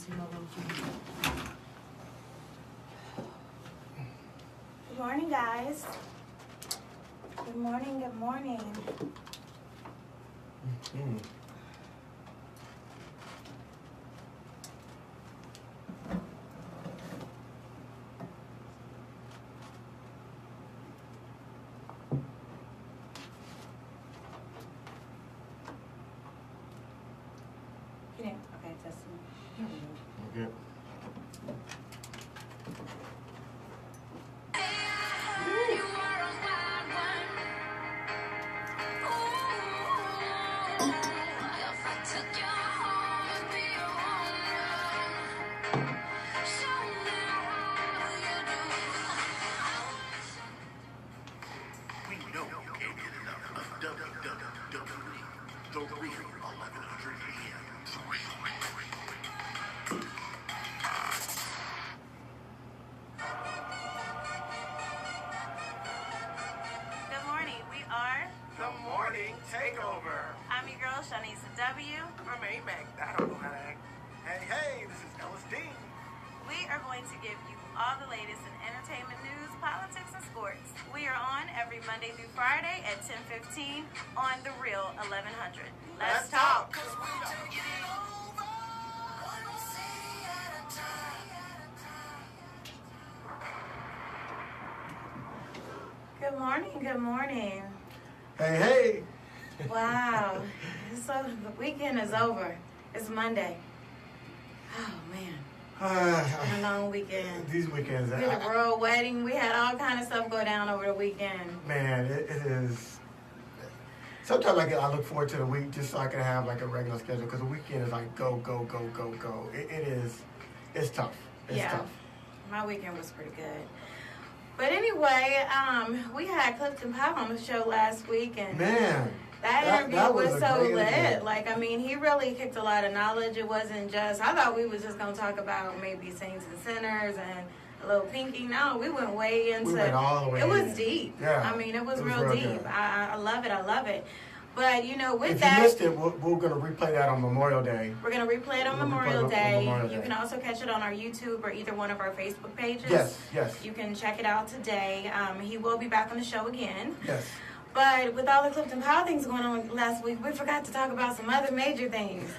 Good morning, guys. Good morning, good morning. Okay, testing. Okay. Good morning. We are The Morning Takeover. I'm your girl, Shanice W. I'm A-Mac. I don't know how to act. Hey, this is Ellis Dean. We are going to give you all the latest in entertainment news, politics, and sports. We are on every Monday through Friday at 10:15 on The Real 1100. Let's talk. Good morning, good morning. Hey. Wow. So the weekend is over. It's Monday. Oh, man. It's been a long weekend. These weekends. We had a royal wedding. We had all kind of stuff go down over the weekend. Man, it is. Sometimes I look forward to the week just so I can have like a regular schedule because the weekend is like go. It is. It's tough. It's tough. My weekend was pretty good. But anyway, we had Clifton Powell on the show last week, and Man, that interview was so great lit. interview. Like, I mean, he really kicked a lot of knowledge. It wasn't just, I thought we was just going to talk about maybe saints and sinners and a little pinky. No, we went way into We went all the way it. Was in. deep. Yeah. I mean, it was real real deep. good. I love it. I love it. But, you know, with If that, you missed it, we're going to replay that on Memorial Day. we're going to replay it on We'll replay Memorial it on Day. Memorial You Day. can also catch it on our YouTube or either one of our Facebook pages. Yes. You can check it out today. He will be back on the show again. Yes. But with all the Clifton Powell things going on last week, we forgot to talk about some other major things.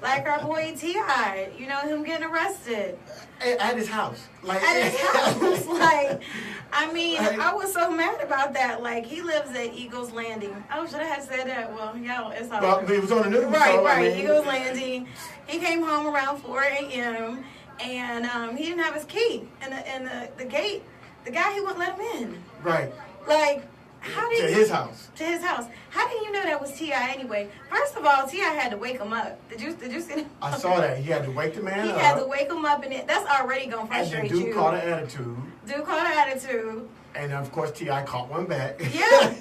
Like our boy T.I., you know, him getting arrested. At his house. At his house. Like, I mean, I was so mad about that. Like, he lives at Eagles Landing. Oh, should I have said that? Well, yeah, it's all Well, it was on the news. Right, so, right. I mean, Eagles Landing. He came home around 4 a.m. and he didn't have his key. And the gate, the guy, he wouldn't let him in. Right. Like, how did To his house. To his house. How did you know that was T.I. anyway? First of all, T.I. had to wake him up. Did you see that? I saw that. He had to wake the man He up. had to wake him up, and that's already going to And frustrate then you. Duke caught an attitude. Dude caught an attitude. And of course, T.I. caught one back. Yeah.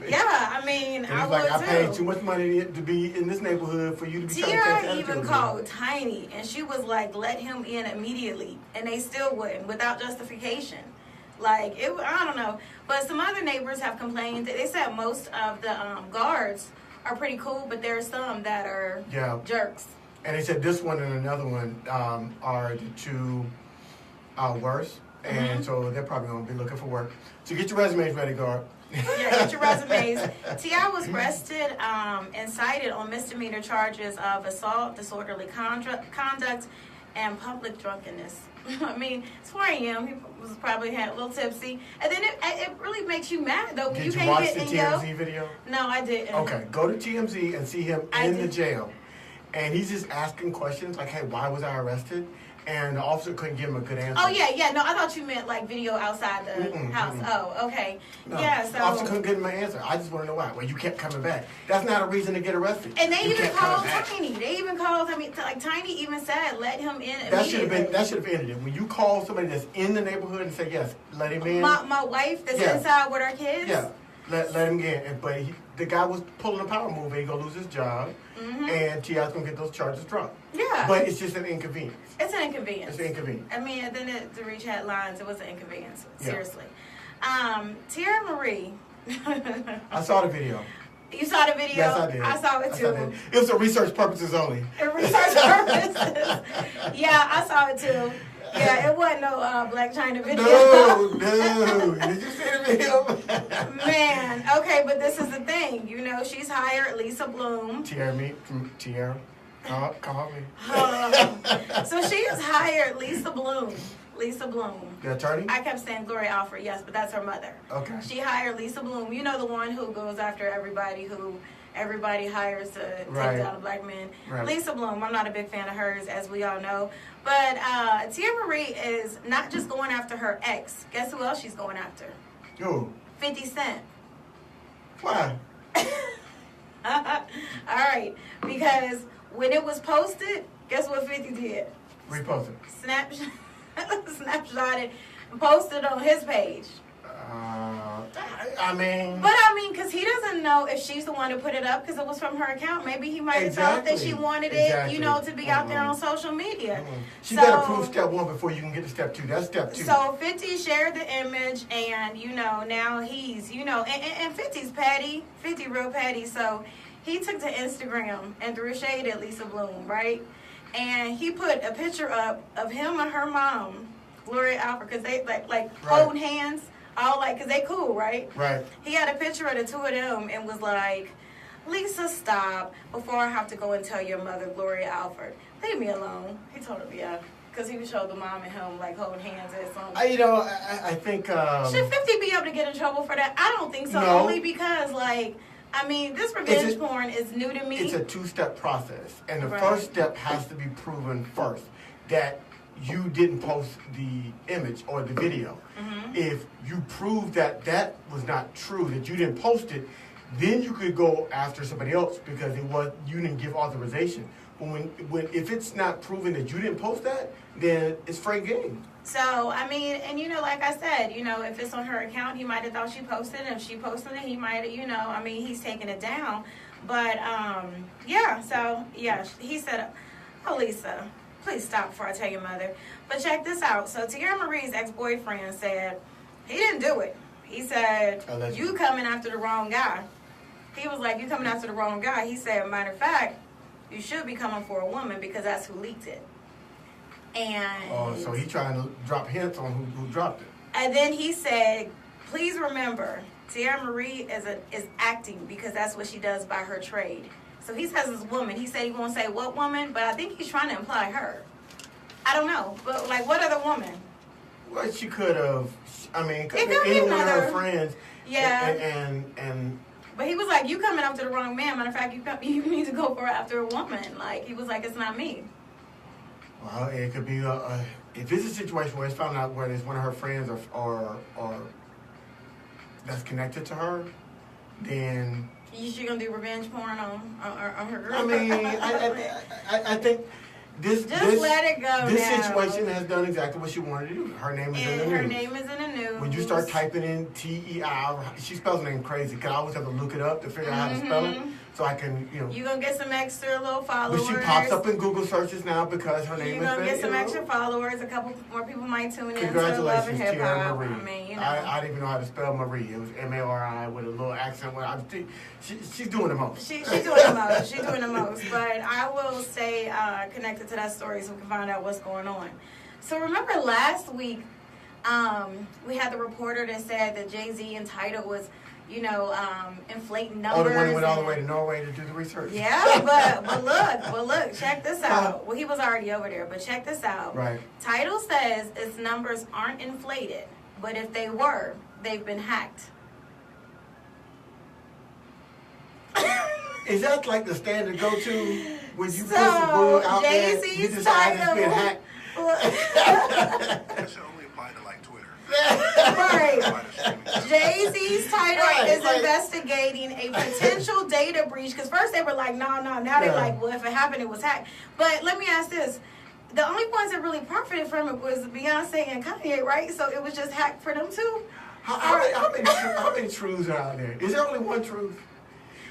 Yeah, I mean, And I he's would like, I paid too. too much money to be in this neighborhood for you to be trying to catch T.I. attitude. even called Tiny, and she was like, let him in immediately. And they still wouldn't, without justification. Like, I don't know. But some other neighbors have complained. They said most of the guards are pretty cool, but there are some that are jerks. And they said this one and another one are the two worst. And so they're probably going to be looking for work. So get your resumes ready, guard. Yeah, get your resumes. T.I. was arrested and cited on misdemeanor charges of assault, disorderly conduct, and public drunkenness. I mean, it's 4 a.m. He was probably had a little tipsy. And then it really makes you mad, though. When Did you can't watch get the in TMZ video? No, I didn't. Okay, go to TMZ and see him in the jail. And he's just asking questions like, hey, why was I arrested? And the officer couldn't give him a good answer. Oh, yeah. No, I thought you meant like video outside the house. Oh, okay. No, Yeah, so. the officer couldn't give him an answer. I just want to know why. Well, you kept coming back. That's not a reason to get arrested. And they You even kept coming called back. Tiny. They even called, like Tiny even said, let him in That should immediately. have ended it. When you call somebody that's in the neighborhood and say, yes, let him in. My wife that's inside with our kids. Yeah, let him get in. But the guy was pulling a power move. He's going to lose his job. And T.I.'s going to get those charges dropped. Yeah. But it's just an inconvenience. It's an inconvenience. It's an inconvenience. I mean, then to reach headlines, it was an inconvenience. Yeah. Seriously. Tierra Marie. I saw the video. You saw the video? Yes, I did. I saw it too. It was for research purposes only. For research purposes. Yeah, I saw it too. Yeah, it wasn't no Black China video. No. Did you see the video? Man, okay, but this is the thing. You know, she's hired Lisa Bloom. Tierra. Call me. So she has hired Lisa Bloom. Lisa Bloom. The attorney? I kept saying Gloria Alford, yes, but that's her mother. Okay. She hired Lisa Bloom. You know, the one who goes after everybody who everybody hires to take down a black man. Right. Lisa Bloom, I'm not a big fan of hers, as we all know. But Tia Marie is not just going after her ex. Guess who else she's going after? Who? 50 Cent. Why? All right. Because when it was posted, guess what 50 did? Repost it. Snapshot it and posted on his page. I mean, because he doesn't know if she's the one who put it up because it was from her account. Maybe he might have thought that she wanted it, you know, to be out there on social media. She better prove step one before you can get to step two. That's step two. So 50 shared the image, and you know now he's, you know, and 50's petty, 50 real petty. So he took to Instagram and threw shade at Lisa Bloom, right? And he put a picture up of him and her mom, Gloria Alford, because they like holding hands. All like, cause they cool, right? Right. He had a picture of the two of them and was like, Lisa, stop before I have to go and tell your mother, Gloria Alford. Leave me alone. He told her, yeah. Because he would show the mom and him like holding hands or something. I think... Should 50 be able to get in trouble for that? I don't think so. No. Only because, this revenge porn is new to me. It's a two-step process. And the first step has to be proven first. That you didn't post the image or the video. Mm-hmm. If you prove that that was not true, that you didn't post it, then you could go after somebody else because you didn't give authorization. If it's not proven that you didn't post that, then it's free game. So, and like I said, if it's on her account, he might have thought she posted it. If she posted it, he might have, he's taking it down. But, he said, oh, Lisa, please stop before I tell your mother. But check this out. So Tierra Marie's ex-boyfriend said he didn't do it. He said, you coming after the wrong guy. He was like, you coming after the wrong guy. He said, matter of fact, you should be coming for a woman because that's who leaked it. And so he trying to drop hints on who dropped it. And then he said, please remember, Tierra Marie is acting because that's what she does by her trade. So he says this woman. He said he won't say what woman, but I think he's trying to imply her. I don't know, but what other woman? Well, she could have. It could be one of her friends. Yeah. And. But he was like, "You coming after the wrong man. Matter of fact, you need to go after a woman." He was like, "It's not me." Well, it could be if it's a situation where it's found out where it's one of her friends or that's connected to her, then. She gonna do revenge porn on her girl? I think this let it go. This now. situation has done exactly what she wanted to do. Her name is in the news. Her name is in the news. When you start typing in TEI, she spells her name crazy because I always have to look it up to figure out how to spell it. So I can, You're going to get some extra little followers. But she pops up in Google searches now because her name is... You're going to get some extra followers. A couple more people might tune in to Congratulations, Love and Hip Hop. Marie. I didn't even know how to spell Marie. It was M-A-R-I with a little accent. She's doing the most. She's doing the most. She's doing the most. But I will stay connected to that story so we can find out what's going on. So remember last week, we had the reporter that said that Jay-Z and Tidal was... inflating numbers. The one who went all the way to Norway to do the research. Yeah, but look, check this out. Well, he was already over there, but check this out. Right. Tidal says its numbers aren't inflated, but if they were, they've been hacked. Is that like the standard go-to when you put the word out there? You decide it's been hacked. That should only apply to Twitter. Right. Jay-Z's Tidal is investigating a potential data breach. Because first they were like, no. Now they're like, well, if it happened, it was hacked. But let me ask this. The only ones that really profited from it was Beyonce and Kanye, right? So it was just hacked for them too? How many truths are out there? Is there only one truth?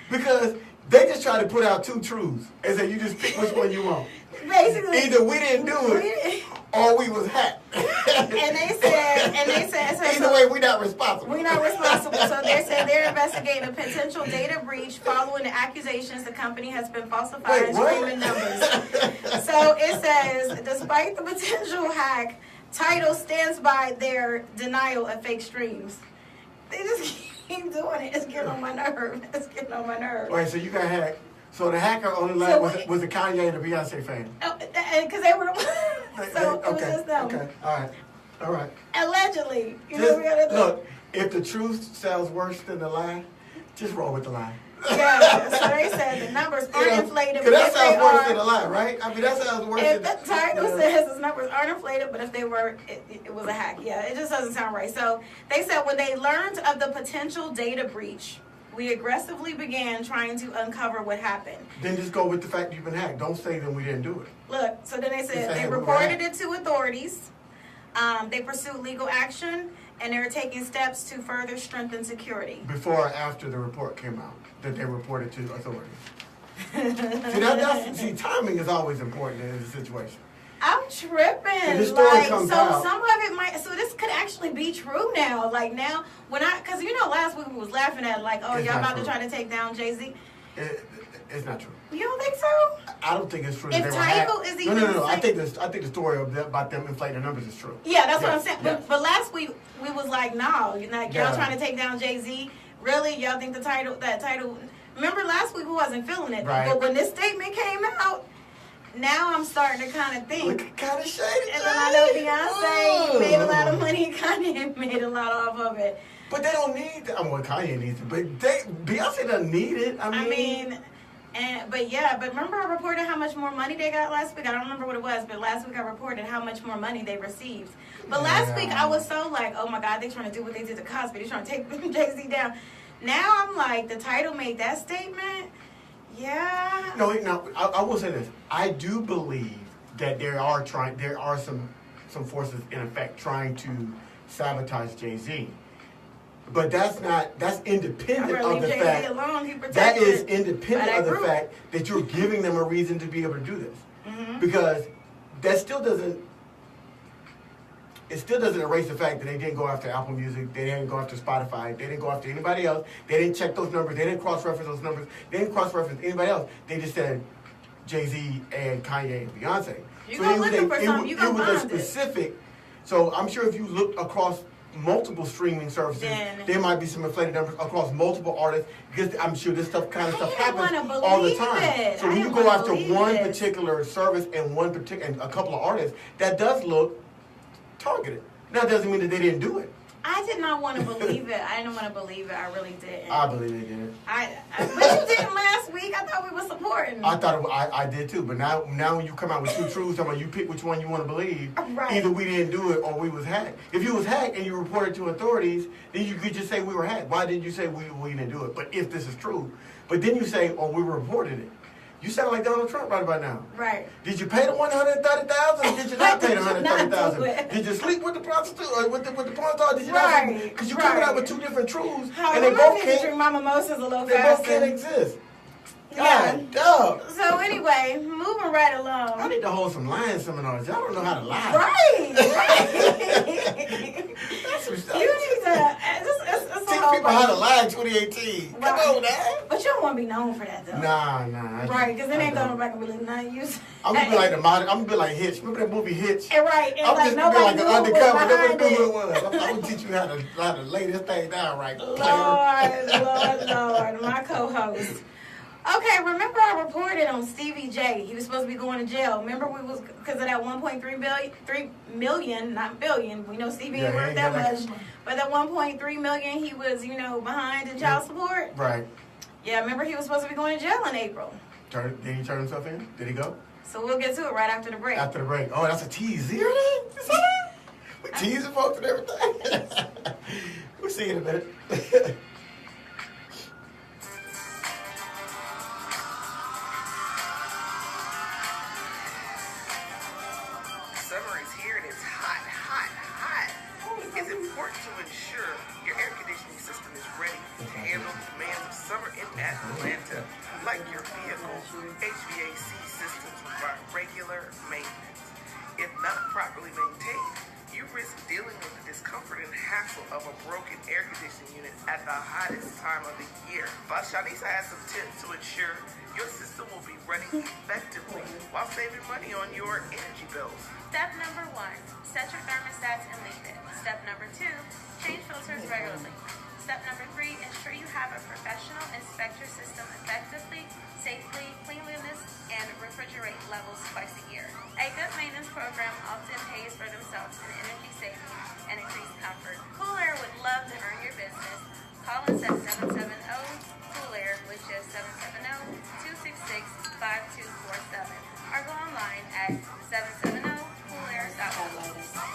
Because they just try to put out two truths and say you just pick which one you want. Basically. Either we didn't do it or we was hacked. and they said so either way, we're not responsible. We're not responsible. So they said they're investigating a potential data breach following the accusations the company has been falsifying streaming numbers. So it says, despite the potential hack, Tidal stands by their denial of fake streams. They just keep doing it. It's getting on my nerve. It's getting on my nerve. Wait, so you got hacked. So the hacker on the line was a Kanye and a Beyonce fan. Because they were so it was just them. Okay, all right. Allegedly. Look, if the truth sounds worse than the lie, just roll with the lie. Yeah, so they said the numbers aren't inflated. Because that sounds worse than a lie, right? I mean, that sounds worse if than the title says the numbers aren't inflated, but if they were, it was a hack. Yeah, it just doesn't sound right. So they said when they learned of the potential data breach, we aggressively began trying to uncover what happened. Then just go with the fact you've been hacked. Don't say that we didn't do it. Look, so then they said they reported it to authorities. They pursued legal action, and they were taking steps to further strengthen security. Before or after the report came out, that they reported to authorities. See, timing is always important in this situation. I'm tripping. This story like, comes so out. some of it might. So this could actually be true now. Like now, because last week we was laughing at like, oh, It's y'all not about true. to try to take down Jay-Z. It's not true. You don't think so? I don't think it's true. If that they were Tidal hacked. is even No. the I same- think the story about them inflating the numbers is true. Yeah, that's what I'm Yes, saying. yes. But last week we was like, no, y'all Yeah. trying to take down Jay-Z. Really, y'all think that title? Remember last week we wasn't feeling it, Right. but when this statement came out, now I'm starting to kind of think. Look, kind of shady. And then I know Beyonce made a lot of money. Kanye made a lot off of it. But they don't need that. Well, Kanye needs it, but Beyonce doesn't need it. But remember I reported how much more money they got last week? I don't remember what it was, but last week I reported how much more money they received. But last week I was so like, oh my God, they're trying to do what they did to Cosby. They're trying to take Jay-Z down. Now I'm like, the title made that statement. Yeah. No, I will say this. I do believe that there are some forces in effect trying to sabotage Jay-Z. But that's independent of the fact. That is independent of the fact that you're giving them a reason to be able to do this. Mm-hmm. Because that still doesn't erase the fact that they didn't go after Apple Music, they didn't go after Spotify, they didn't go after anybody else, they didn't check those numbers, they didn't cross-reference those numbers, they didn't cross-reference anybody else. They just said Jay-Z and Kanye and Beyonce. You go looking for something, you go It was find a specific. So I'm sure if you look across multiple streaming services, there might be some inflated numbers across multiple artists, because I'm sure this stuff happens all the time. So when you go after one particular service and a couple of artists, that does look targeted. Now, it doesn't mean that they didn't do it. I did not want to believe it. I didn't want to believe it. I really didn't. I believe they did it. But you didn't last week. I thought we were supporting. I did too. But now when you come out with two truths, talking about you pick which one you want to believe. Right. Either we didn't do it or we was hacked. If you was hacked and you reported to authorities, then you could just say we were hacked. Why didn't you say we didn't do it? But if this is true, but then you say, oh, we reported it. You sound like Donald Trump right about now. Right. Did you pay the $130,000 or did you not pay the $130,000? Did you sleep with the prostitute or with the porn star? Did you not? Because you're coming out with two different truths, and they both can't drink my mimosas a little They faster. both can't exist. Yeah. God, dog. So anyway, moving right along. I need to hold some lying seminars. Y'all don't know how to lie. Right. That's You need to it's teach people how to lie in 2018. Come on, now. But you don't want to be known for that, though. Nah. Right, because then they ain't going back and be like, nah, you. I'm gonna be like the model. I'm gonna be like Hitch. Remember that movie Hitch? And right, and I'm like just gonna be like nobody an knew undercover. what Nobody was knew behind who it was. I'm gonna teach you how to lay this thing down right. Lord, my co-host. Okay, remember I reported on Stevie J. He was supposed to be going to jail. Remember we was because of that 3 million, not billion. We know Stevie ain't worth that much, but that 1.3 million he was, behind in child support. Right. Yeah, remember he was supposed to be going to jail in April. Did he turn himself in? Did he go? So we'll get to it right after the break. After the break. Oh, that's a tease. You hear that? You see that? We teasing folks and everything. We'll see you in a minute. Summer is here and it's hot. It's important to ensure your air conditioning system is ready to handle the demands of summer in Atlanta. Like your vehicle, HVAC systems require regular maintenance. If not properly maintained, you risk dealing with the discomfort and hassle hassle of a broken air conditioning unit at the hottest time of the year. But Shanisa has some tips to ensure your system will be running effectively while saving money on your energy bills. Step number 1, set your thermostats and leave it. Step number 2, change filters regularly. Step number 3, ensure you have a professional inspect your system effectively, safely, cleanliness, and refrigerate levels twice a year. A good maintenance program often pays for themselves in energy savings and increased comfort. Cool Air would love to earn your business. Call us at 770 Cool Air, which is 770-266-5247, or go online at 770coolair.com.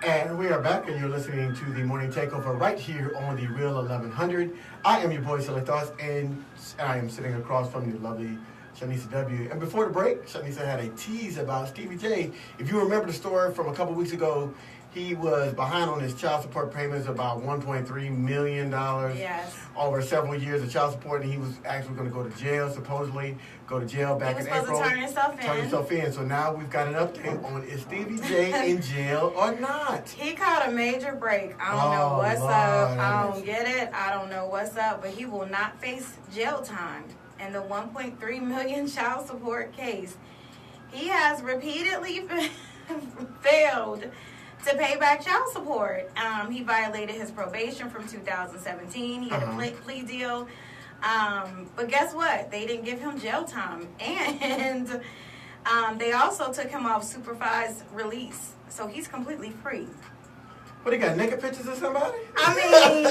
And we are back, and you're listening to the Morning Takeover right here on the Real 1100. I am your boy, Silly Thoughts, and I am sitting across from the lovely Shanisa W. And before the break, Shanisa had a tease about Stevie J. If you remember the story from a couple weeks ago, he was behind on his child support payments, about $1.3 million over several years of child support, and he was actually going to go to jail, supposedly go to jail back in April. He was supposed to turn himself in. So now we've got an update on is Stevie J in jail or not? He caught a major break. I don't know what's up. I don't get it. I don't know what's up, but he will not face jail time in the $1.3 million child support case. He has repeatedly failed to pay back child support. He violated his probation from 2017. He had a plea deal. But guess what? They didn't give him jail time. And they also took him off supervised release. So he's completely free. What, he got naked pictures of somebody? I mean,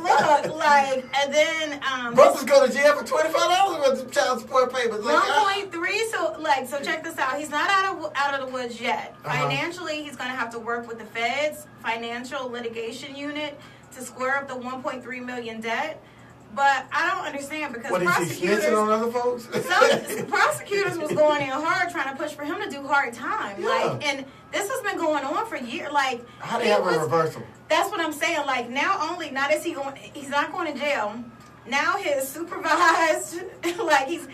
look, like, and then... Brothers go to jail for $25 with child support payments. 1.3, so check this out. He's not out of the woods yet. Financially, he's going to have to work with the Fed's financial litigation unit to square up the $1.3 million debt. But I don't understand because prosecutors... Is he snitching on other folks? Some prosecutors was going in hard trying to push for him to do hard time. Yeah. Like, and this has been going on for years. Like, how do they have a reversal? That's what I'm saying. Like, not is he going... He's not going to jail. Now his supervised... like, he's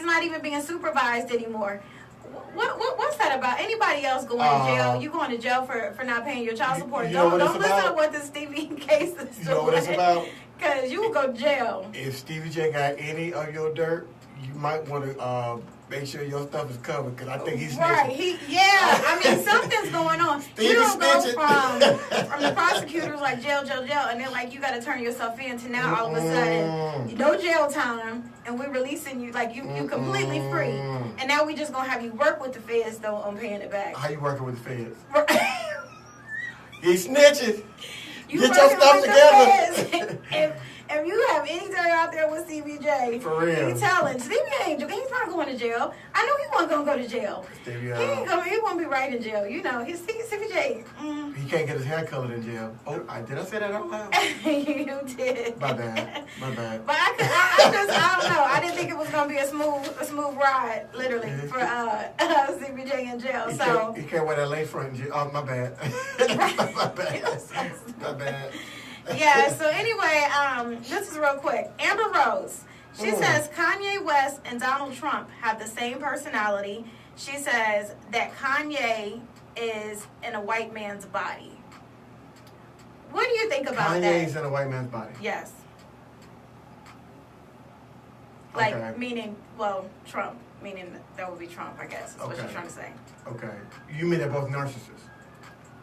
not even being supervised anymore. What's that about? Anybody else going to jail? You going to jail for not paying your child support? Don't listen to what the Stevie case is doing. You know what it's about? Because you will go to jail. If Stevie J got any of your dirt, you might want to make sure your stuff is covered, because I think he's snitching. Right, I mean, something's going on. You don't go from the prosecutors like jail, and then like you got to turn yourself in to now all of a sudden, no jail time, and we're releasing you, like you completely free. And now we just going to have you work with the feds, though, on paying it back. How you working with the feds? He snitches. You get your stuff together. If you have any dirt out there with Stevie J, for real, you telling Stevie he's not going to jail. I know he wasn't going to go to jail. Stevie, he won't be right in jail. You know, he's Stevie J. He can't get his hair colored in jail. Oh, did I say that out loud? You did. My bad. But I don't know. I didn't think it was going to be a smooth ride, literally, for Stevie J in jail. He can't wear that lace front in jail. Oh, my bad. My bad. Yeah, so anyway, this is real quick. Amber Rose, she says Kanye West and Donald Trump have the same personality. She says that Kanye is in a white man's body. What do you think about that? Kanye's in a white man's body? Yes. Like, okay. meaning Trump. Meaning that would be Trump, I guess, is what you're trying to say. Okay. You mean they're both narcissists?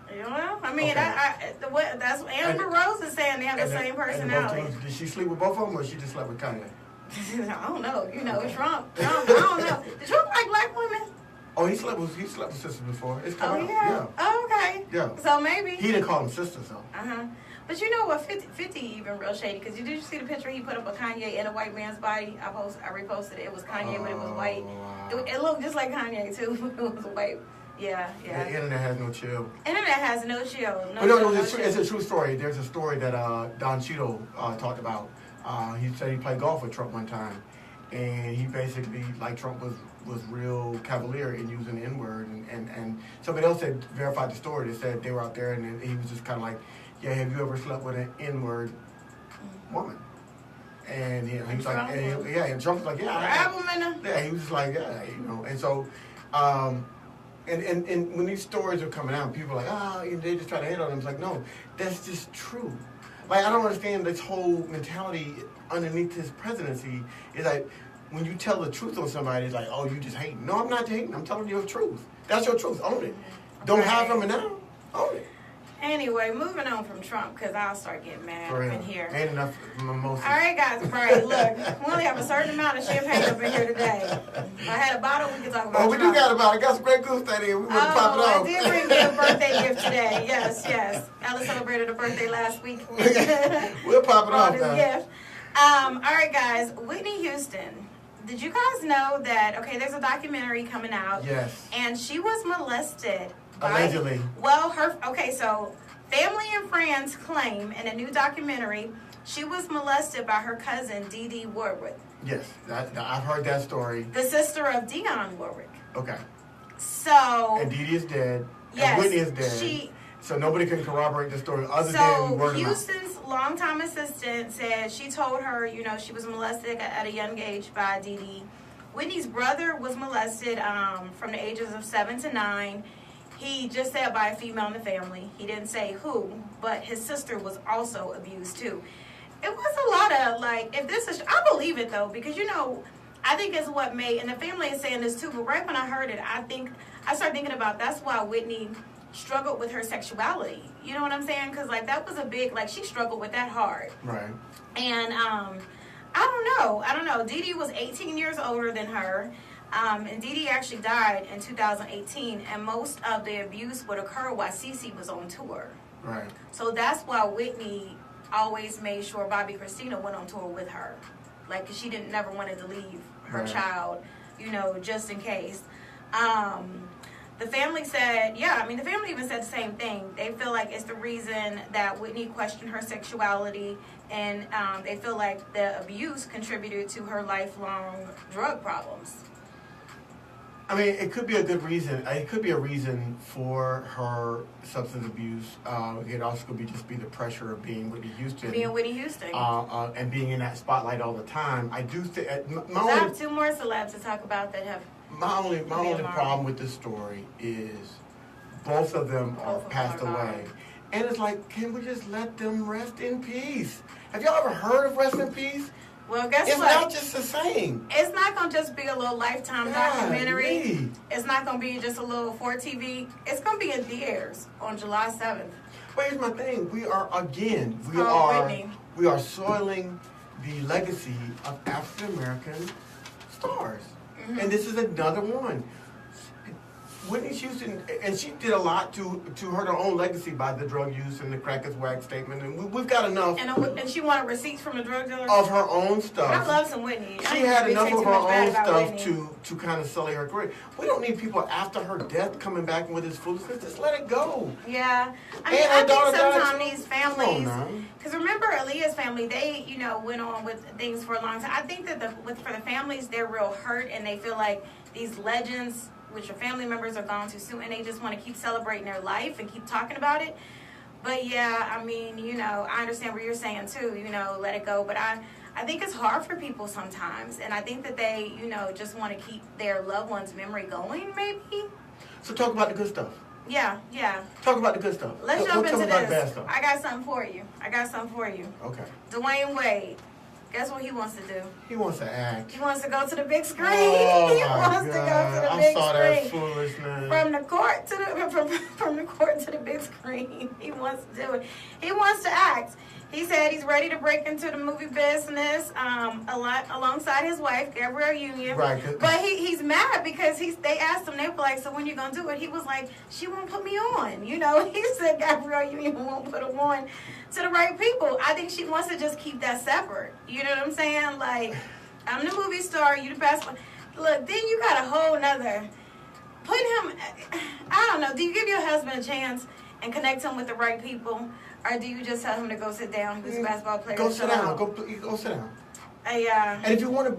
Well, I mean, that's what Amber Rose is saying. They have the same personality. Did she sleep with both of them, or she just slept with Kanye? I don't know. You know, Trump. I don't know. Did Trump like black women? Oh, he slept with sisters before. It's coming yeah. out. Oh, okay. Yeah. So maybe he didn't call them sisters though. But you know what? 50 even real shady, because did you see the picture he put up of Kanye in a white man's body? I reposted it. It was Kanye, but it was white. Wow. It looked just like Kanye too. It was white. Yeah. The internet has no chill. Internet has no chill. It's a true story. There's a story that Don Cheadle talked about. He said he played golf with Trump one time, and he basically, like, Trump was real cavalier in using the N-word, and somebody else verified the story. They said they were out there, and he was just kind of like, yeah, have you ever slept with an N-word woman? And he was like, and Trump was like, yeah, I have. Yeah, he was just like, yeah, and so And when these stories are coming out, people are like, they just try to hit on them. It's like, no, that's just true. Like, I don't understand this whole mentality underneath his presidency. Is like, when you tell the truth on somebody, it's like, oh, you just hating. No, I'm not hating. I'm telling you the truth. That's your truth. Own it. Don't hide from it now. Own it. Anyway, moving on from Trump, because I'll start getting mad up in here. Ain't enough mimosas. All right, guys, right, look, we only have a certain amount of champagne up in here today. If I had a bottle, we could talk about we do got a bottle. I got some great goose that in. We want to pop it off. I did bring me a birthday gift today. Yes. Ella celebrated a birthday last week. We'll pop it off, this gift. All right, guys, Whitney Houston. Did you guys know that, there's a documentary coming out. Yes. And she was molested. Allegedly. So family and friends claim in a new documentary she was molested by her cousin, Dee Dee Warwick. Yes, I've heard that story. The sister of Dionne Warwick. Okay. So. And Dee Dee is dead. Yes. And Whitney is dead. So nobody can corroborate the story other than word of mouth. Houston's longtime assistant said she told her, she was molested at a young age by Dee Dee. Whitney's brother was molested from the ages of 7 to 9. He just said by a female in the family. He didn't say who, but his sister was also abused too. It was a lot of if this is, I believe it though, because I think it's what made, and the family is saying this too, but right when I heard it, I started thinking about that's why Whitney struggled with her sexuality. You know what I'm saying? Because that was a big, she struggled with that hard. Right. And I don't know. Dee Dee was 18 years older than her. And Dee Dee actually died in 2018, and most of the abuse would occur while Cece was on tour. Right. So that's why Whitney always made sure Bobby Christina went on tour with her. Because she never wanted to leave her child, just in case. The family said, the family even said the same thing. They feel like it's the reason that Whitney questioned her sexuality, and they feel like the abuse contributed to her lifelong drug problems. I mean, it could be a good reason. It could be a reason for her substance abuse. It also could be the pressure of being Whitney Houston. And being in that spotlight all the time. I do think. I have two more celebs to talk about that have. My only problem with this story is both of them are passed away. And it's like, can we just let them rest in peace? Have y'all ever heard of rest in peace? Well, guess it's what? It's not just the same. It's not going to just be a little Lifetime documentary. Me. It's not going to be just a little for TV. It's going to be in theaters on July 7th. But here's my thing. We are soiling the legacy of African American stars. Mm-hmm. And this is another one. Whitney Houston, and she did a lot to hurt her own legacy by the drug use and the crackers whack statement, and we've got enough. And she wanted receipts from the drug dealer of her own stuff. I love some Whitney. She had enough of her own stuff to kind of sully her career. We don't need people after her death coming back with this foolishness. Just let it go. Yeah, I think sometimes these families, because remember Aaliyah's family, they went on with things for a long time. I think that for the families, they're real hurt and they feel like these legends, which your family members are gone too soon, and they just want to keep celebrating their life and keep talking about it. But I understand what you're saying too, let it go. But I think it's hard for people sometimes, and I think that they, just want to keep their loved one's memory going, maybe. So talk about the good stuff. Yeah. Talk about the good stuff. Let's jump into this. Bad stuff. I got something for you. Okay. Dwayne Wade. Guess what he wants to do? He wants to act. He wants to go to the big screen. Oh, he wants to go to the big screen. I saw that foolishness. From the court to the big screen. He wants to do it. He wants to act. He said he's ready to break into the movie business alongside his wife, Gabrielle Union. Right. But he's mad because they asked him, they were like, so when you going to do it? He was like, she won't put me on. He said Gabrielle Union won't put him on to the right people. I think she wants to just keep that separate. You know what I'm saying? Like, I'm the movie star, you the best one. Look, then you got a whole nother. Put him, I don't know, do you give your husband a chance and connect him with the right people? Or do you just tell him to go sit down? He's a basketball player. Go sit down. Go sit down. And if you want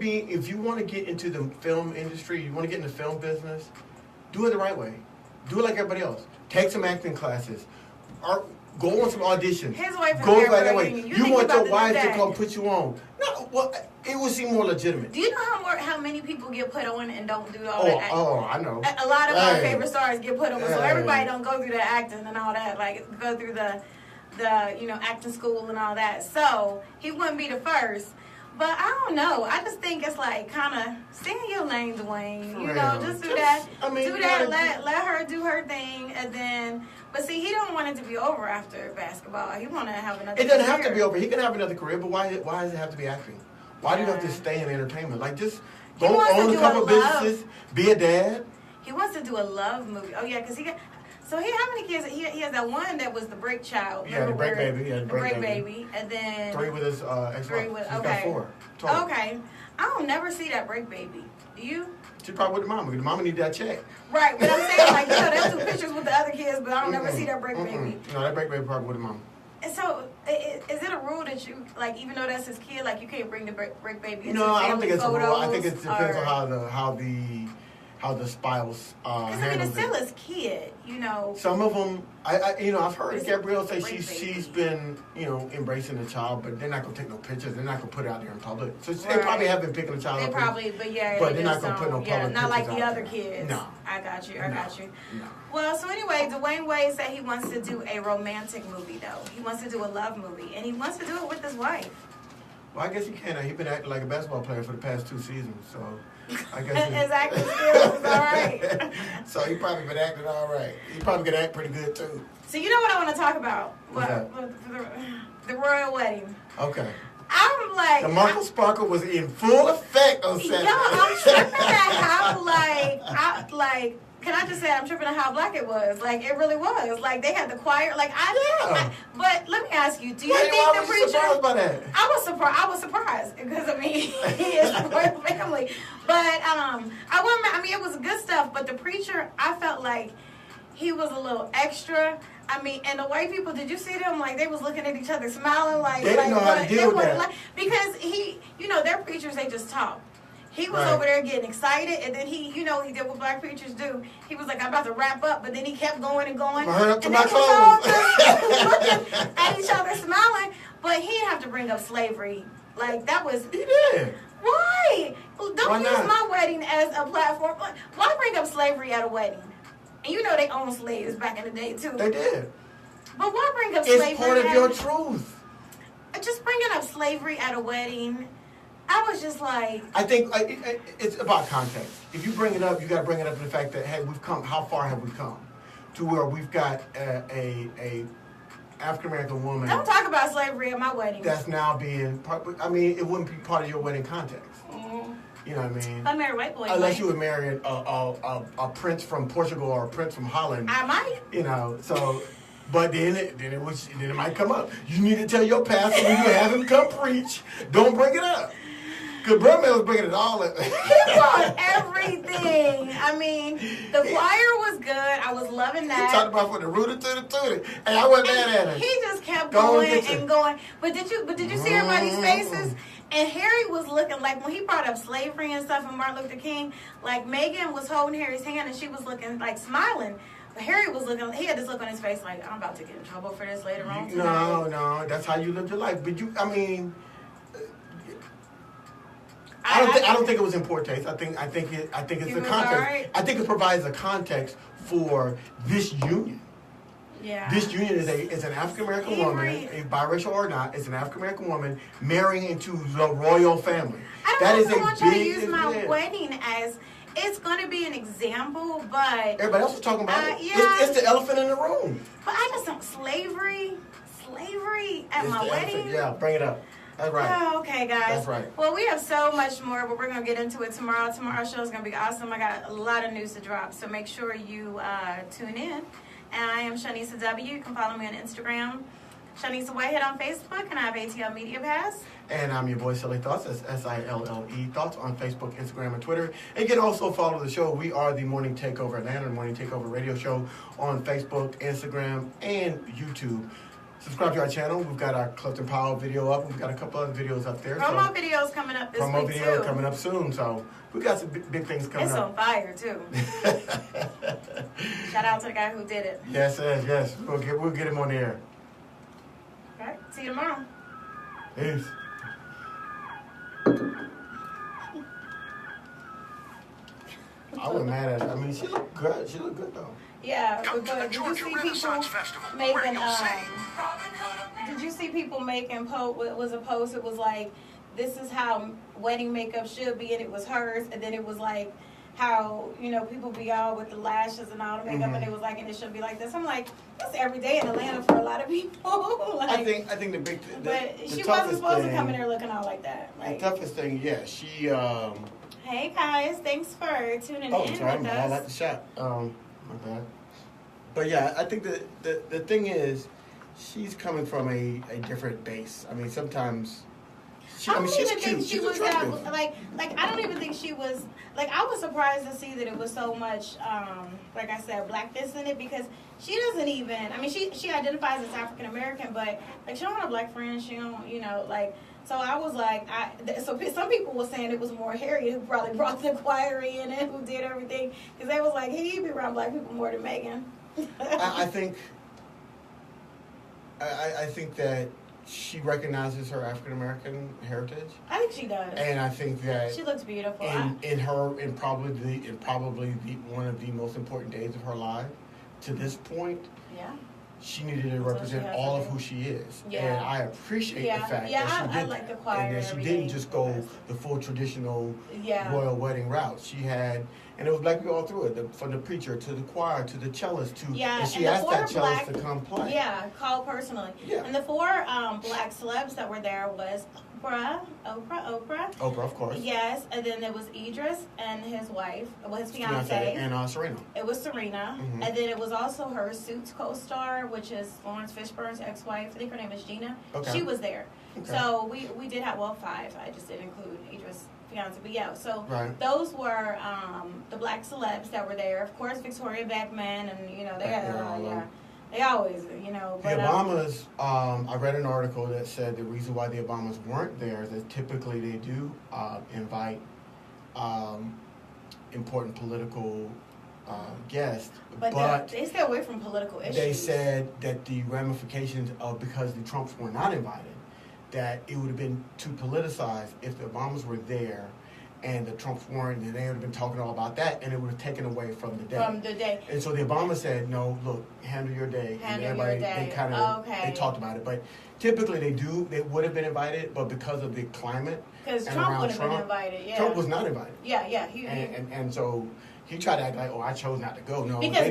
to get into the film industry, you want to get in the film business, do it the right way. Do it like everybody else. Take some acting classes. Go on some auditions. His wife is Go there right for that a way. union. You think want he your about wife do to that? come put you on. No, well, it would seem more legitimate. Do you know how many people get put on and don't do all Oh, that? I know. A lot of our Hey. favorite stars get put on, so Hey. everybody don't go through the acting and all that, like go through the acting school and all that. So he wouldn't be the first. But I don't know. I just think it's like kind of stay in your lane, Dwayne. For You know, real. just do that. I mean, do you that. gotta- Let her do her thing, and then. But see, he don't want it to be over after basketball. He want to have another. It doesn't have to career. be over. He can have another career, but why does it have to be acting? Why do you have to stay in entertainment? Like, just He go wants to own a do couple a love. businesses, be a dad. He wants to do a love movie. Oh yeah, because he got. So how many kids? He has that one that was the break child. Yeah, the Remember break where- baby. Yeah, The break baby, and then 3 with his ex-wife. Three with- She's okay. got 4. Total. Okay, I don't never see that break baby. Do you? She's probably with the mama. Because the mama need that check. Right, but I'm saying like they'll do pictures with the other kids, but I don't never see that break baby. No, that break baby probably with the mama. And so, is it a rule that you like, even though that's his kid, like you can't bring the break baby? Into No, I don't think it's a rule. I photos, think it depends or- on how the spouse Because I mean, handles it's still it. his kid, you know. Some of them, I've heard It's Gabrielle say great she's baby. been, embracing the child, but they're not gonna take no pictures. They're not gonna put it out there in public. So they Right. probably have been picking the child They up. probably, but yeah, But they they're not just gonna put no don't. Yeah, public not like pictures the out other there. kids. No. I got you. No. Well, so anyway, Dwayne Wade said he wants to do a romantic movie, though. He wants to do a love movie, and he wants to do it with his wife. Well, I guess he can. He's been acting like a basketball player for the past 2 seasons, so I guess His acting skills is all right. So he probably been acting all right. He probably can act pretty good too. So you know what I want to talk about? What's that? The royal wedding. Okay. I'm like, The Markle Sparkle was in full effect on Saturday. yo, I'm tripping at how can I just say I'm tripping at how black it was? Like it really was. Like they had the choir. Like but let me ask you, do you Why think the was you preacher? surprised by that? I was surprised because I mean he is a royal family. But I mean it was good stuff. But the preacher, I felt like he was a little extra. I mean, and the white people, did you see them? Like, they was looking at each other, smiling like... They didn't know how to deal with that. Because their preachers, they just talk. He was Right. over there getting excited, and then he did what black preachers do. He was like, I'm about to wrap up, but then he kept going and going. Right up to and my they was all clothes. just looking at each other, smiling. But he didn't have to bring up slavery. Like, that was... He did. Why? Don't Why use not? my wedding as a platform. Why bring up slavery at a wedding? And you know they owned slaves back in the day, too. They did. But why bring up slavery? It's part of at- your truth. Just bringing up slavery at a wedding, I was just like... I think it's about context. If you bring it up, you got to bring it up to the fact that, hey, we've come. How far have we come? To where we've got a African American woman Don't talk about slavery at my wedding. that's now being part. I mean, it wouldn't be part of your wedding context. Mhm. You know what I mean? If I married a white boy, Unless you were marrying a prince from Portugal or a prince from Holland. I might. You know, so. But then it might come up. You need to tell your pastor when you have him come preach. Don't bring it up. Because Brother was bringing it all up. He brought everything. I mean, the choir was good. I was loving He that. talked about from the rooter to the tooter. And I wasn't mad at him. He just kept Go on, going get you. and going. But did you see everybody's faces? And Harry was looking like when he brought up slavery and stuff and Martin Luther King, like Megan was holding Harry's hand and she was looking like smiling. But Harry was looking, he had this look on his face like, I'm about to get in trouble for this later on tonight. No, that's how you live your life. But I don't think it was in poor taste. I think it's It the was context. alright. I think it provides a context for this union. Yeah. This union is an African American He woman, re- biracial or not, is an African American woman marrying into the royal family. I That don't is know if I want you to big use my event. wedding as, it's going to be an example, but Everybody else was talking about it. yeah. It's the elephant in the room. I just don't, slavery at It's my the wedding. elephant. Yeah, bring it up. That's right. Oh, okay, guys. That's right. Well, we have so much more, but we're going to get into it tomorrow. Tomorrow's show is going to be awesome. I got a lot of news to drop, so make sure you tune in. And I am Shanisa W. You can follow me on Instagram, Shanisa Whitehead on Facebook, and I have ATL Media Pass. And I'm your boy, Silly Thoughts. That's SILLE Thoughts on Facebook, Instagram, and Twitter. And you can also follow the show. We are the Morning Takeover Atlanta, the Morning Takeover Radio Show on Facebook, Instagram, and YouTube. Subscribe to our channel. We've got our Clifton Powell video up. We've got a couple other videos up there. Promo videos coming up this promo week, video too. coming up soon. So we got some big things coming It's up. on fire, too. Shout out to the guy who did it. Yes. We'll get him on the air. Okay. See you tomorrow. Peace. I wasn't mad at her. I mean, she looked good. She looked good, though. Yeah, but did you see people making, did you see people making, was a post, it was like, this is how wedding makeup should be, and it was hers, and then it was like, how, you know, people be all with the lashes and all the makeup, and it was like, and it should be like this. I'm like, that's every day in Atlanta for a lot of people. Like, I think the big but the she toughest wasn't supposed thing, to come in there looking all like that. Like, the toughest thing, yeah, she hey guys, thanks for tuning in sorry, with I like us. the shot. My bad. But yeah, I think the thing is, she's coming from a different base. I mean, sometimes. I don't even think cute. she was that, like I don't even think she was, like, I was surprised to see that it was so much, like I said, blackness in it, because she doesn't even, I mean, she identifies as African American, but, like, she don't have black friends, she don't, you know, like, so I was like, so some people were saying it was more Harriet who probably brought the choir in and who did everything, because they was like, he'd be around black people more than Megan. I think that she recognizes her African American heritage. I think she does. And I think that she looks beautiful. in probably one of the most important days of her life, to this point, yeah, she needed to represent all of who she is. Yeah. And I appreciate the fact that she did I like that. the choir And that she didn't just go the full traditional royal wedding route. She had, and it was black people all through it, from the preacher to the choir to the cellist and she asked that cellist to come play. Yeah, called personally. Yeah. And the 4 black celebs that were there was Oprah, of course. Yes, and then there was Idris and his wife, his fiance, and Serena. It was Serena, and then it was also her Suits co-star, which is Lawrence Fishburne's ex-wife. I think her name is Gina. Okay. She was there. Okay. So we did have 5. I just didn't include Idris' fiance, but yeah. So those were the black celebs that were there. Of course, Victoria Beckham, and you know they had They always, you know. But, the Obamas, I read an article that said the reason why the Obamas weren't there is that typically they do invite important political guests. But they stay away from political issues. They said that the ramifications of, because the Trumps were not invited, that it would have been too politicized if the Obamas were there and the Trumps weren't, and they would have been talking all about that, and it would have taken away from the day. And so the Obama said, no, look, handle your day. And everybody, they kind of, they talked about it. But typically they would have been invited, but because of the climate. Because Trump would have been invited, yeah. Trump was not invited. Yeah. And so he tried to act like, I chose not to go. No, because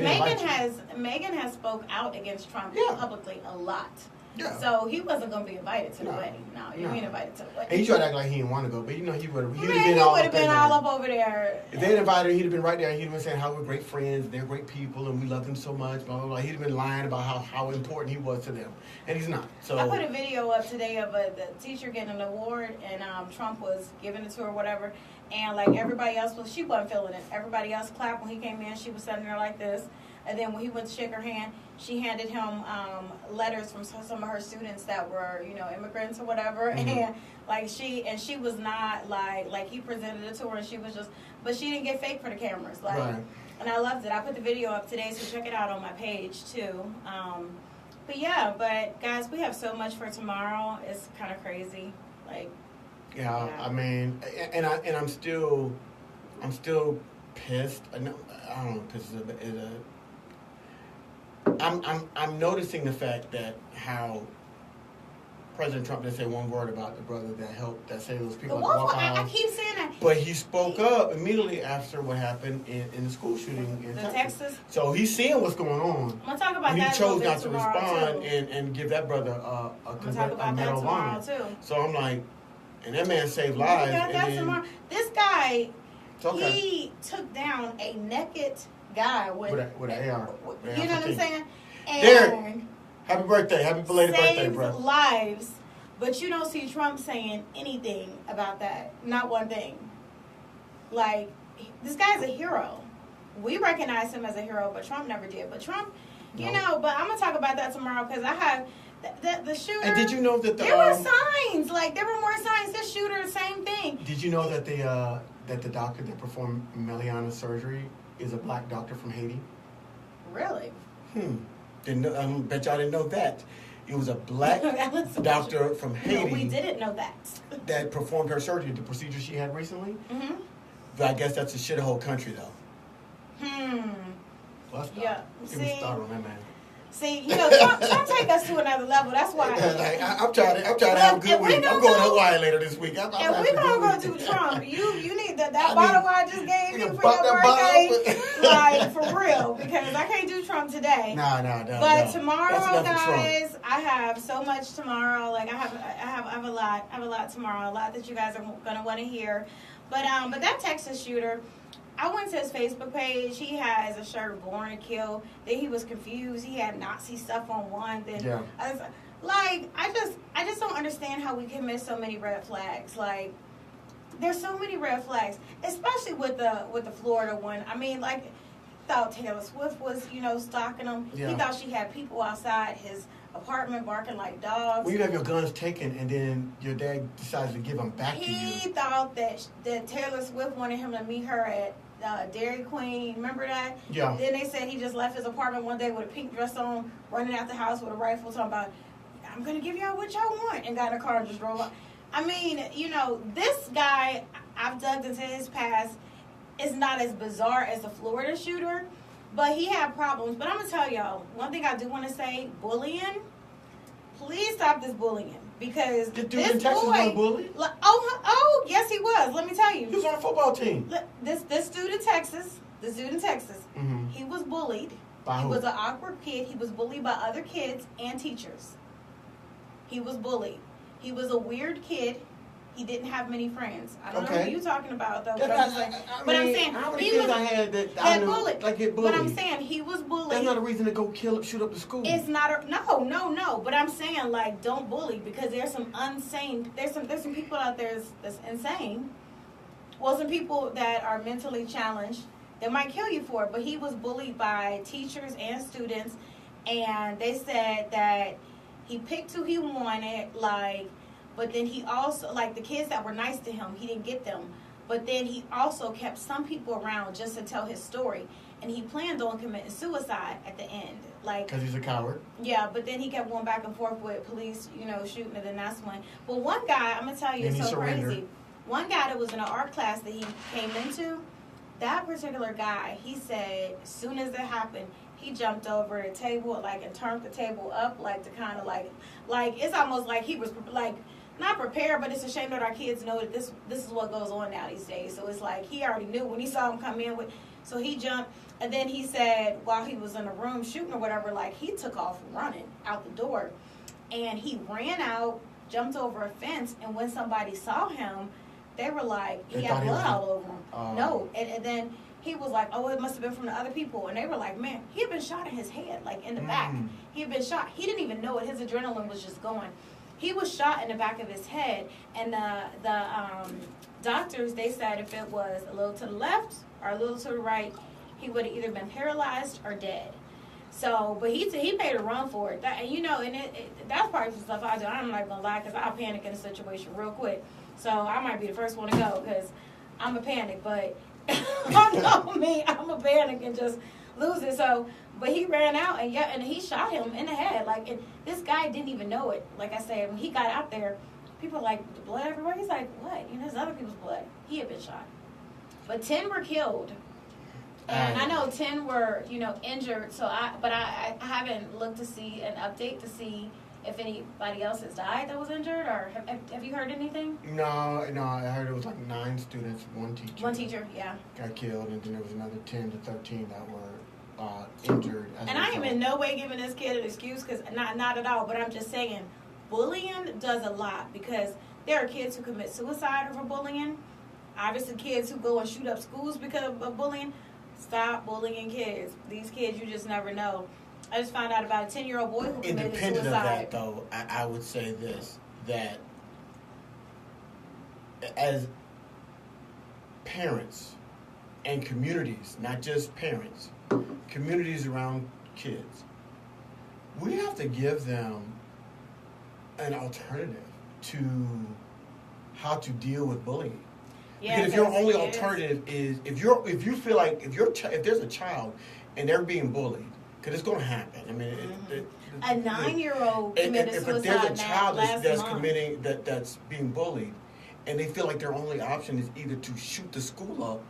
Megan has spoke out against Trump publicly a lot. Yeah. So he wasn't going to be invited to the wedding. No, he wasn't invited to the wedding. And he tried to act like he didn't want to go, but you know he would have. He would have been all up over there. If they had invited him, he'd have been right there. He'd have been saying how we're great friends, they're great people, and we love them so much. Blah blah blah. He'd have been lying about how important he was to them, and he's not. So I put a video up today of the teacher getting an award, and Trump was giving it to her, whatever. And like everybody else she wasn't feeling it. Everybody else clapped when he came in. She was sitting there like this. And then when he went to shake her hand, she handed him letters from some of her students that were, you know, immigrants or whatever. And like she was not like he presented it to her, and she was just, but she didn't get fake for the cameras. Like, and I loved it. I put the video up today, so check it out on my page too. But guys, we have so much for tomorrow. It's kind of crazy. Like, I mean, and I'm still pissed. I don't know, pissed is a I'm noticing the fact that how President Trump didn't say one word about the brother that saved those people at the Waffle House. I keep saying that. But he spoke up immediately after what happened in the school shooting in Texas. So he's seeing what's going on. I'm gonna talk about that. He chose not to respond and give that brother a medal of honor. So I'm like, and that man saved lives. This guy, he took down a naked guy with an AR. You know what I'm saying? And Derek, happy birthday. Happy belated birthday, bro. Saved lives, but you don't see Trump saying anything about that. Not one thing. Like, this guy's a hero. We recognize him as a hero, but Trump never did. But Trump, you know, but I'm going to talk about that tomorrow because I have the shooter. And did you know that there were signs. Like, there were more signs. This shooter, same thing. Did you know that the doctor that performed Meliana's surgery is a black doctor from Haiti? Really? Bet y'all didn't know that. It was a black doctor from Haiti. No, we didn't know that. That performed her surgery, the procedure she had recently. Mm-hmm. But I guess that's a shithole country, though. Let's Yeah. Get me started on that, man. See, Trump take us to another level. That's why. I'm trying to have a good week. I'm going to Hawaii later this week. If we're gonna go to Trump, you need that bottle I just gave you for your birthday, like for real, because I can't do Trump today. No. But tomorrow, guys, I have so much tomorrow. Like I have a lot tomorrow. A lot that you guys are gonna want to hear. But that Texas shooter. I went to his Facebook page. He has a shirt, Born to Kill. Then he was confused. He had Nazi stuff on one. Then yeah. I just don't understand how we can miss so many red flags. Like, there's so many red flags, especially with the Florida one. I mean, like, thought Taylor Swift was, stalking him. Yeah. He thought she had people outside his apartment barking like dogs. When you have your guns taken and then your dad decides to give them back to you. He thought that Taylor Swift wanted him to meet her at Dairy Queen, remember that? Yeah. Then they said he just left his apartment one day with a pink dress on, running out the house with a rifle, talking about, I'm going to give y'all what y'all want, and got in a car and just drove off. I mean, this guy, I've dug into his past, is not as bizarre as the Florida shooter, but he had problems. But I'm going to tell y'all, one thing I do want to say, bullying, please stop this bullying. Because the dude in Texas was bullied? Oh, yes, he was. Let me tell you. He was on a football team. This dude in Texas, mm-hmm. he was bullied. By he who? was an awkward kid. He was bullied by other kids and teachers. He was bullied. He was a weird kid. He didn't have many friends. I don't know who you're talking about, though. But I'm saying how many kids I had that I knew, bullied. Like get bullied. But I'm saying he was bullied. That's not a reason to go shoot up the school. It's not no. But I'm saying, like, don't bully, because there's some insane. There's some people out there that's insane. Well, some people that are mentally challenged that might kill you for it. But he was bullied by teachers and students, and they said that he picked who he wanted, like. But then he also, like, the kids that were nice to him, he didn't get them. But then he also kept some people around just to tell his story. And he planned on committing suicide at the end. Like, because he's a coward. Yeah, but then he kept going back and forth with police, shooting, and then that's when. But one guy, I'm going to tell you, it's so crazy. One guy that was in an art class that he came into, that particular guy, he said, as soon as it happened, he jumped over the table, like, and turned the table up, like, to kind of, like, it's almost like he was, like, not prepared, but it's a shame that our kids know that this is what goes on now these days. So it's like he already knew when he saw him come in with, so he jumped, and then he said while he was in the room shooting or whatever, like, he took off running out the door, and he ran out, jumped over a fence, and when somebody saw him, they were like, he had blood all over him. No, and then he was like, oh, it must have been from the other people, and they were like, man, he had been shot in his head, like in the back. He had been shot. He didn't even know it. His adrenaline was just going. He was shot in the back of his head, and the doctors, they said if it was a little to the left or a little to the right, he would have either been paralyzed or dead. So, but he made a run for it. That, and that's probably some stuff I do. I'm not gonna lie, because I'll panic in a situation real quick. So I might be the first one to go, because I'm a panic. But I know me, I'm a panic and just lose it. So. But he ran out, and he shot him in the head. Like, and this guy didn't even know it. Like I said, when he got out there, people were like, the blood everywhere. He's like, what? There's other people's blood. He had been shot. But 10 were killed. And I know 10 were, injured. So I haven't looked to see an update to see if anybody else has died that was injured, or have you heard anything? No, I heard it was like 9 students, 1 teacher. 1 teacher, yeah. Got killed, and then there was another 10 to 13 that were injured. And I am in no way giving this kid an excuse, because not at all, but I'm just saying bullying does a lot, because there are kids who commit suicide over bullying. Obviously kids who go and shoot up schools because of bullying. Stop bullying kids. These kids, you just never know. I just found out about a 10-year-old boy who committed suicide. Independent of that, though, I would say this, that as parents and communities, not just parents, communities around kids, we have to give them an alternative to how to deal with bullying. Yeah, because if your only alternative is if you feel like if there's a child and they're being bullied, because it's going to happen. I mean, a 9-year-old if committed there's suicide a child last that's month. committing that's being bullied, and they feel like their only option is either to shoot the school up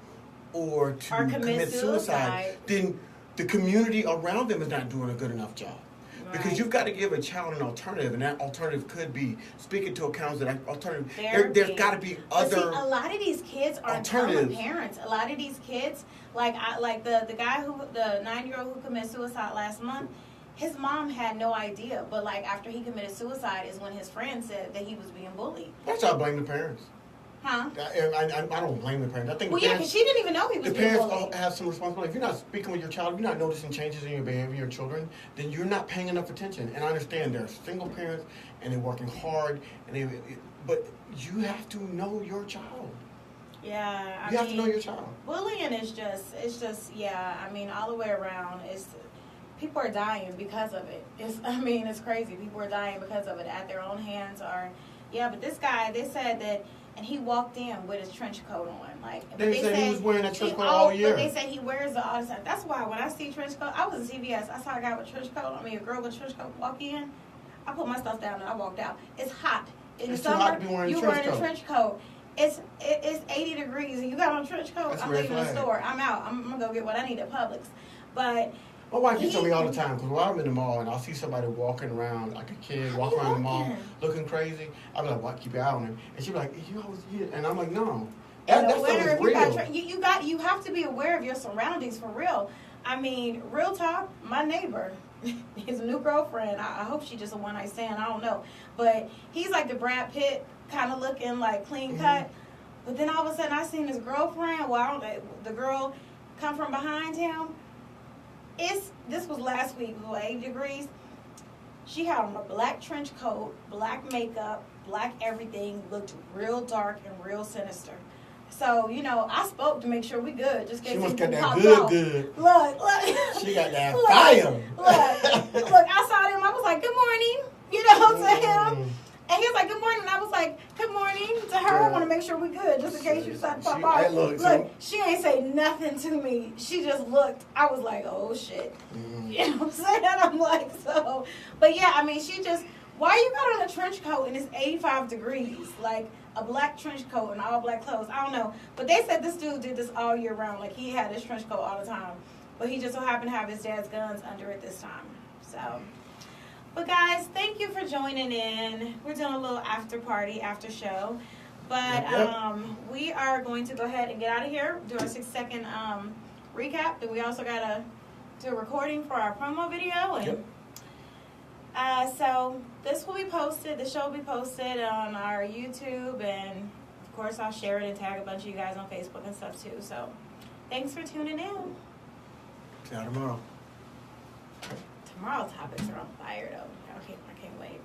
or to commit suicide, then the community around them is not doing a good enough job. Right. Because you've got to give a child an alternative, and that alternative could be speaking to accounts. That alternative, there's got to be other. But see, a lot of these kids aren't telling parents. A lot of these kids, like the guy the 9-year-old who committed suicide last month, his mom had no idea. But like after he committed suicide is when his friend said that he was being bullied. That's how I blame the parents. Huh? I don't blame the parents. I think well, because she didn't even know he was the being parents bullied. all have some responsibility. If you're not speaking with your child, if you're not noticing changes in your behavior, your children, then you're not paying enough attention. And I understand they're single parents and they're working hard, but you have to know your child. Yeah, you have to know your child. Bullying is just yeah. I mean, all the way around, people are dying because of it. It's crazy. People are dying because of it at their own hands or, yeah. But this guy, they said that. And he walked in with his trench coat on. They said he was wearing a trench coat all year. But they said he wears it all the time. That's why when I see trench coat, I was in CVS. I saw a guy with a trench coat. A girl with a trench coat walk in. I put my stuff down and I walked out. It's hot. In the summer, hot to be wearing you're wearing a trench coat. It's 80 degrees and you got on a trench coat. That's I'm leaving the store. I'm out. I'm going to go get what I need at Publix. But my wife used to tell me all the time, because while I'm in the mall and I'll see somebody walking around, like a kid walking around the mall looking crazy, I'll be like, what, keep your eye on him. And she'll be like, and I'm like, no. That stuff is real. You have to be aware of your surroundings for real. I mean, real talk, my neighbor, his new girlfriend, I hope she just a one-night stand, I don't know. But he's like the Brad Pitt kind of looking, like clean cut. But then all of a sudden I seen his girlfriend, the girl come from behind him. This was last week, it was 80 degrees. She had on a black trench coat, black makeup, black everything, looked real dark and real sinister. So, I spoke to make sure we good. Just in case she must got that good. Look. She got that fire. Look, I saw him. I was like, good morning, to him. And he was like, good morning. And I was like, good morning to her. I want to make sure we good, just in case you decide to pop off. Look, she ain't say nothing to me. She just looked. I was like, oh, shit. You know what I'm saying? I'm like, so. But, yeah, why you got on a trench coat and it's 85 degrees? Like, a black trench coat and all black clothes. I don't know. But they said this dude did this all year round. Like, he had this trench coat all the time. But he just so happened to have his dad's guns under it this time. So. But guys, thank you for joining in. We're doing a little after show. But we are going to go ahead and get out of here, do our 6-second recap. Then we also got to do a recording for our promo video. And so this will be posted, the show will be posted on our YouTube. And of course, I'll share it and tag a bunch of you guys on Facebook and stuff too. So thanks for tuning in. See you tomorrow. Tomorrow's topics are on fire, though. I can't wait.